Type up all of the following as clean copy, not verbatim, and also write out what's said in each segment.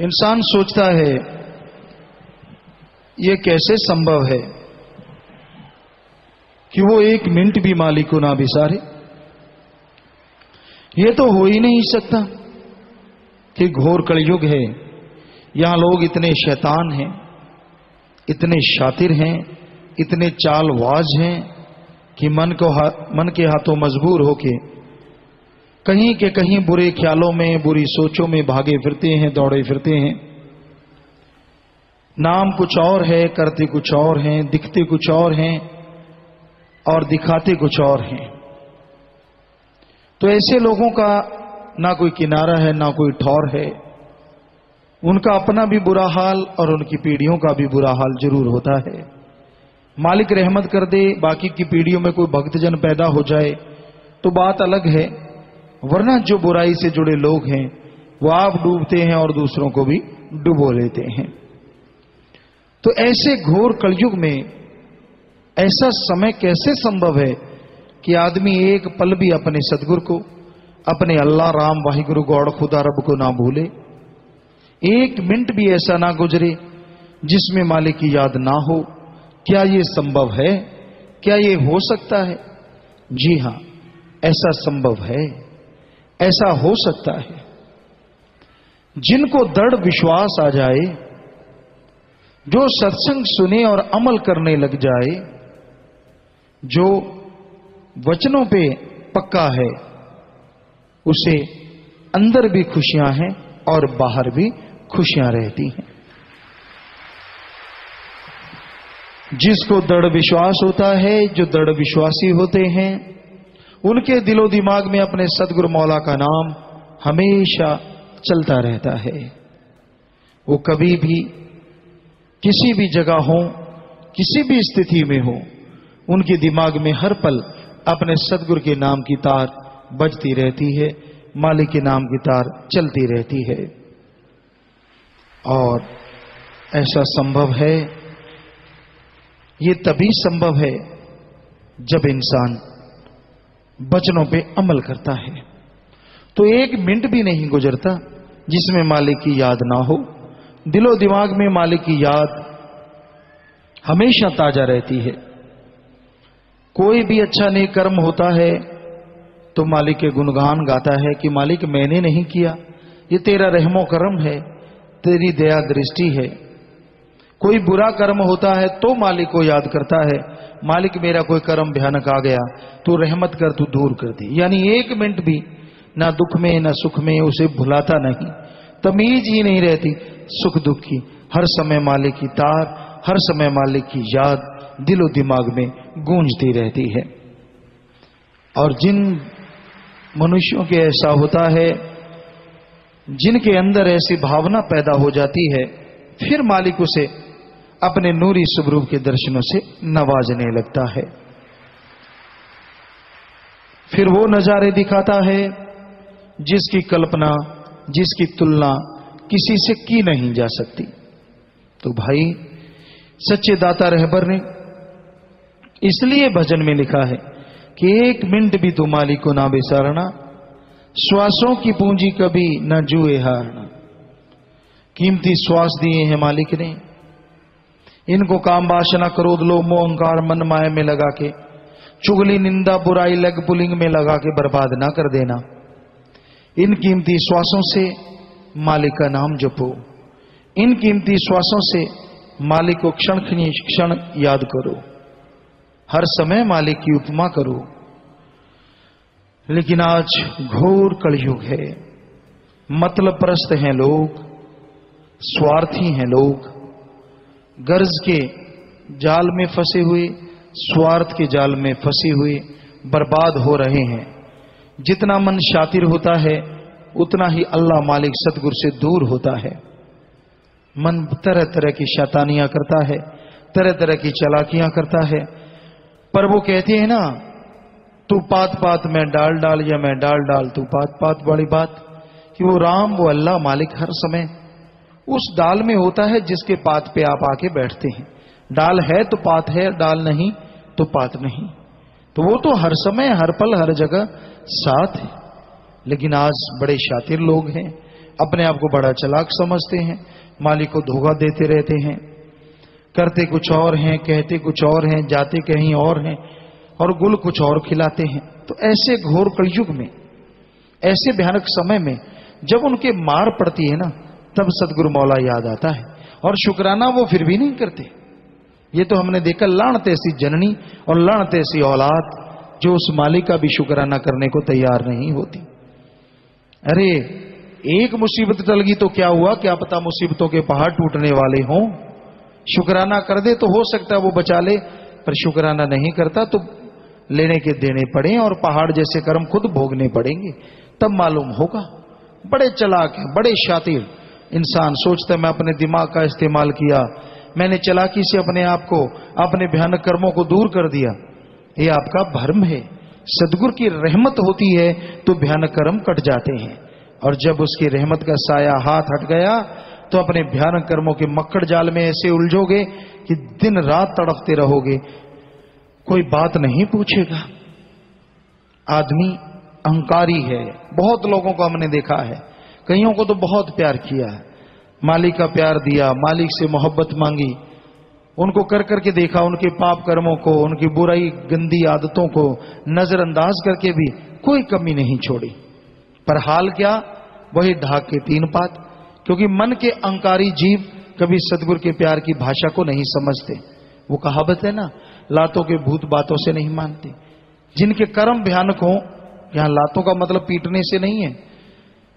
इंसान सोचता है ये कैसे संभव है कि वो एक मिनट भी मालिक को ना बिसारे। ये तो हो ही नहीं सकता कि घोर कलयुग है, यहां लोग इतने शैतान हैं, इतने शातिर हैं, इतने चालबाज हैं कि मन के हाथों मजबूर होके कहीं के कहीं बुरे ख्यालों में, बुरी सोचों में भागे फिरते हैं, दौड़े फिरते हैं। नाम कुछ और है, करते कुछ और हैं, दिखते कुछ और हैं और दिखाते कुछ और हैं। तो ऐसे लोगों का ना कोई किनारा है, ना कोई ठौर है। उनका अपना भी बुरा हाल और उनकी पीढ़ियों का भी बुरा हाल जरूर होता है। मालिक रहमत कर दे, बाकी की पीढ़ियों में कोई भक्तजन पैदा हो जाए तो बात अलग है, वरना जो बुराई से जुड़े लोग हैं वो आप डूबते हैं और दूसरों को भी डुबो लेते हैं। तो ऐसे घोर कलयुग में ऐसा समय कैसे संभव है कि आदमी एक पल भी अपने सदगुरु को, अपने अल्लाह राम वाहिगुरु गौड़ खुदा रब को ना भूले। एक मिनट भी ऐसा ना गुजरे जिसमें मालिक की याद ना हो। क्या ये संभव है? क्या ये हो सकता है? जी हां, ऐसा संभव है, ऐसा हो सकता है। जिनको दृढ़ विश्वास आ जाए, जो सत्संग सुने और अमल करने लग जाए, जो वचनों पे पक्का है, उसे अंदर भी खुशियां हैं और बाहर भी खुशियां रहती हैं। जिसको दृढ़ विश्वास होता है, जो दृढ़ विश्वासी होते हैं, उनके दिलो दिमाग में अपने सदगुरु मौला का नाम हमेशा चलता रहता है। वो कभी भी किसी भी जगह हो, किसी भी स्थिति में हो, उनके दिमाग में हर पल अपने सदगुरु के नाम की तार बजती रहती है, मालिक के नाम की तार चलती रहती है। और ऐसा संभव है, ये तभी संभव है जब इंसान वचनों पे अमल करता है। तो एक मिनट भी नहीं गुजरता जिसमें मालिक की याद ना हो। दिलो दिमाग में मालिक की याद हमेशा ताजा रहती है। कोई भी अच्छा नेक कर्म होता है तो मालिक के गुणगान गाता है कि मालिक मैंने नहीं किया, ये तेरा रहमो करम है, तेरी दया दृष्टि है। कोई बुरा कर्म होता है तो मालिक को याद करता है, मालिक मेरा कोई कर्म भयानक आ गया, तू रहमत कर, तू दूर कर दी। यानी एक मिनट भी ना दुख में ना सुख में उसे भुलाता नहीं, तमीज ही नहीं रहती सुख दुख की। हर समय मालिक की तार, हर समय मालिक की याद दिलो दिमाग में गूंजती रहती है। और जिन मनुष्यों के ऐसा होता है, जिनके अंदर ऐसी भावना पैदा हो जाती है, फिर मालिक उसे अपने नूरी स्वरूप के दर्शनों से नवाजने लगता है। फिर वो नजारे दिखाता है जिसकी कल्पना, जिसकी तुलना किसी से की नहीं जा सकती। तो भाई, सच्चे दाता रहबर ने इसलिए भजन में लिखा है कि एक मिनट भी तू मालिक को ना बिसारना, श्वासों की पूंजी कभी न जुए हारना। कीमती श्वास दिए हैं मालिक ने, इनको काम वासना क्रोध लोभ मोह अहंकार मन माया में लगा के, चुगली निंदा बुराई लग पुलिंग में लगा के बर्बाद ना कर देना। इन कीमती श्वासों से मालिक का नाम जपो, इन कीमती श्वासों से मालिक को क्षण क्षण याद करो, हर समय मालिक की उपमा करो। लेकिन आज घोर कलयुग है, मतलब परस्त हैं लोग, स्वार्थी हैं लोग, गर्ज के जाल में फंसे हुए, स्वार्थ के जाल में फंसे हुए बर्बाद हो रहे हैं। जितना मन शातिर होता है उतना ही अल्लाह मालिक सतगुरु से दूर होता है। मन तरह तरह की शैतानियां करता है, तरह तरह की चालाकियां करता है। पर वो कहते हैं ना, तू पात पात में डाल डाल या मैं डाल डाल तू पात पात, वाली बात कि वो राम, वो अल्लाह मालिक हर समय उस डाल में होता है जिसके पात पे आप आके बैठते हैं। डाल है तो पात है, डाल नहीं तो पात नहीं। तो वो तो हर समय हर पल हर जगह साथ है। लेकिन आज बड़े शातिर लोग हैं, अपने आप को बड़ा चालाक समझते हैं, मालिक को धोखा देते रहते हैं, करते कुछ और हैं, कहते कुछ और हैं, जाते कहीं और हैं और गुल कुछ और खिलाते हैं। तो ऐसे घोर कलयुग में, ऐसे भयानक समय में जब उनके मार पड़ती है ना, तब सतगुरु मौला याद आता है और शुक्राना वो फिर भी नहीं करते। ये तो हमने देखा, लानत ऐसी जननी और लानत ऐसी औलाद जो उस मालिक का भी शुक्राना करने को तैयार नहीं होती। अरे एक मुसीबत टल गई तो क्या हुआ, क्या पता मुसीबतों के पहाड़ टूटने वाले हों। शुक्राना कर दे तो हो सकता है वो बचा ले, पर शुक्राना नहीं करता तो लेने के देने पड़े और पहाड़ जैसे कर्म खुद भोगने पड़ेंगे, तब मालूम होगा। बड़े चालाक हैं, बड़े शातिर इंसान। सोचता है मैं अपने दिमाग का इस्तेमाल किया, मैंने चालाकी से अपने आप को, अपने भयानक कर्मों को दूर कर दिया। ये आपका भ्रम है। सदगुरु की रहमत होती है तो भयानक कर्म कट जाते हैं, और जब उसकी रहमत का साया हाथ हट गया तो अपने भयानक कर्मों के मक्कड़ जाल में ऐसे उलझोगे कि दिन रात तड़पते रहोगे, कोई बात नहीं पूछेगा। आदमी अहंकारी है। बहुत लोगों को हमने देखा है, कईयों को तो बहुत प्यार किया है, मालिक का प्यार दिया, मालिक से मोहब्बत मांगी, उनको कर करके देखा, उनके पाप कर्मों को, उनकी बुराई गंदी आदतों को नजरअंदाज करके भी कोई कमी नहीं छोड़ी। पर हाल क्या, वही ढाक के तीन पात। क्योंकि मन के अहंकारी जीव कभी सदगुरु के प्यार की भाषा को नहीं समझते। वो कहावत है ना, लातों के भूत बातों से नहीं मानते। जिनके कर्म भयानक हों, यहां लातों का मतलब पीटने से नहीं है,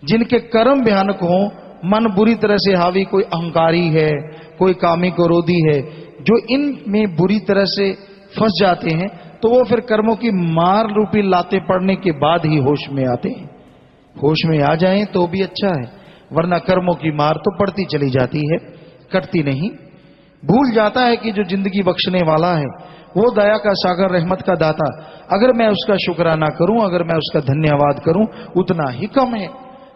जिनके कर्म भयानक हों, मन बुरी तरह से हावी, कोई अहंकारी है, कोई कामी क्रोधी है, जो इनमें बुरी तरह से फंस जाते हैं, तो वो फिर कर्मों की मार रूपी लाते पड़ने के बाद ही होश में आते हैं। होश में आ जाएं तो भी अच्छा है, वरना कर्मों की मार तो पड़ती चली जाती है, कटती नहीं। भूल जाता है कि जो जिंदगी बख्शने वाला है, वो दया का सागर, रहमत का दाता, अगर मैं उसका शुक्राना करूं, अगर मैं उसका धन्यवाद करूं, उतना ही कम है।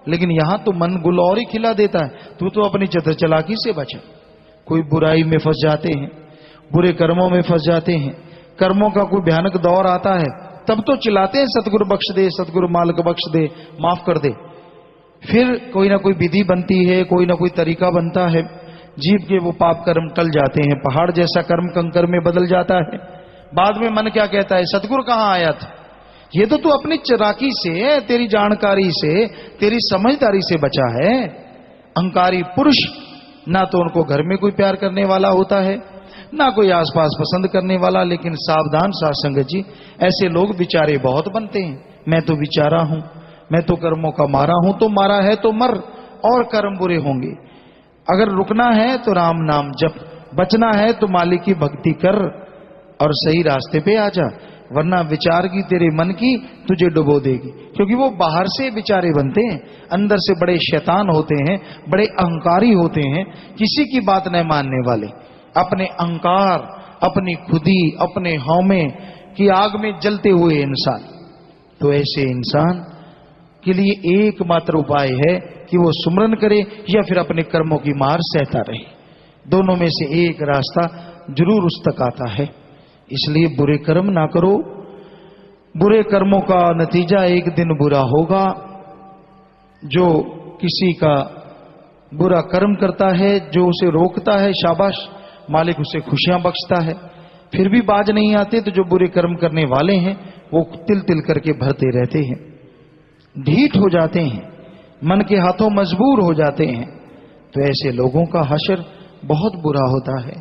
लेकिन यहां तो मन गुल और ही खिला देता है, तू तो अपनी चतुर चालाकी से बचा। कोई बुराई में फंस जाते हैं, बुरे कर्मों में फंस जाते हैं, कर्मों का कोई भयानक दौर आता है, तब तो चिल्लाते हैं सतगुरु बख्श दे, सतगुरु मालिक बख्श दे, माफ कर दे। फिर कोई ना कोई विधि बनती है, कोई ना कोई तरीका बनता है, जीव के वो पाप कर्म टल जाते हैं, पहाड़ जैसा कर्म कंकर में बदल जाता है। बाद में मन क्या कहता है, सतगुरु कहां आया था, ये तो तू अपनी चालाकी से, तेरी जानकारी से, तेरी समझदारी से बचा है। अहंकारी पुरुष ना तो उनको घर में कोई प्यार करने वाला होता है, ना कोई आसपास पसंद करने वाला। लेकिन सावधान साध संगत जी, ऐसे लोग बेचारे बहुत बनते हैं। मैं तो बेचारा हूं, मैं तो कर्मों का मारा हूं, तो मारा है तो मर, और कर्म बुरे होंगे। अगर रुकना है तो राम नाम जप, बचना है तो मालिक की भक्ति कर और सही रास्ते पे आ जा, वरना विचार की तेरे मन की तुझे डुबो देगी। क्योंकि वो बाहर से बेचारे बनते हैं, अंदर से बड़े शैतान होते हैं, बड़े अहंकारी होते हैं, किसी की बात न मानने वाले, अपने अहंकार, अपनी खुदी, अपने हौमे की आग में जलते हुए इंसान। तो ऐसे इंसान के लिए एकमात्र उपाय है कि वो सुमरन करे या फिर अपने कर्मों की मार सहता रहे। दोनों में से एक रास्ता जरूर उस तक आता है। इसलिए बुरे कर्म ना करो, बुरे कर्मों का नतीजा एक दिन बुरा होगा। जो किसी का बुरा कर्म करता है, जो उसे रोकता है, शाबाश, मालिक उसे खुशियां बख्शता है। फिर भी बाज नहीं आते तो जो बुरे कर्म करने वाले हैं वो तिल तिल करके भरते रहते हैं, ढीठ हो जाते हैं, मन के हाथों मजबूर हो जाते हैं। तो ऐसे लोगों का हश्र बहुत बुरा होता है।